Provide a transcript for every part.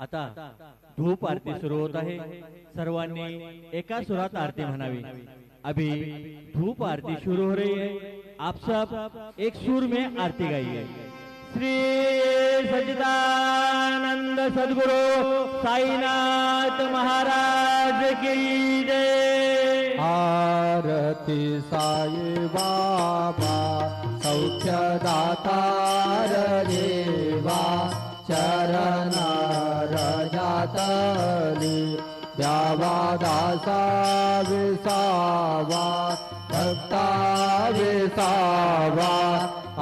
आता धूप आरती सुरू होत आहे। सर्वांनी एका सुरात आरती म्हणावी। अभी धूप आरती शुरू हो रही है। आप सब एक सुर में आरती गाइए। श्री सच्चिदानंद सद्गुरु साईनाथ महाराज की जय। आरती साई बाबा सौख्यदातार देवा चरण रजातली द्यावा दासा विसावा भक्ता विसावा।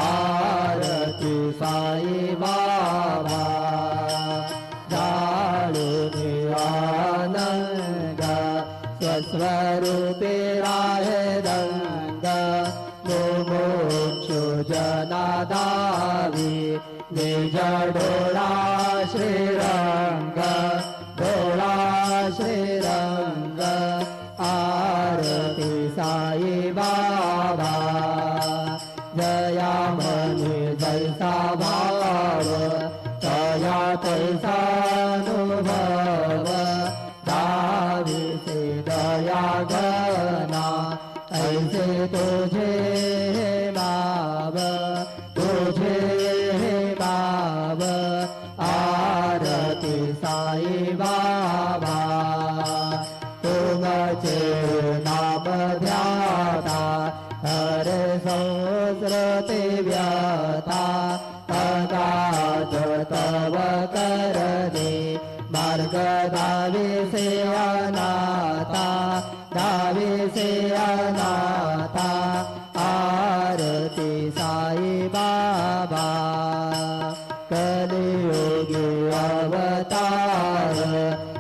आरती साई बाबा जाळूनी आनंद स्वस्वरूपे राहे रंग मुमुक्षु जनादावी निज डोळा श्रीरंग डोळा श्रीरंग। आरती साई बाबा जया मनी जैसा भाव तया तैसा अनुभव। दावी से दया घना ऐसे तुझे माव तुझे माव। आरती साई बाबा तुमचे नाम ध्याता हरे संस्कृती व्यथा। अगाध तव करणे मार्ग दावी से अनाथा दावी से अनाथा।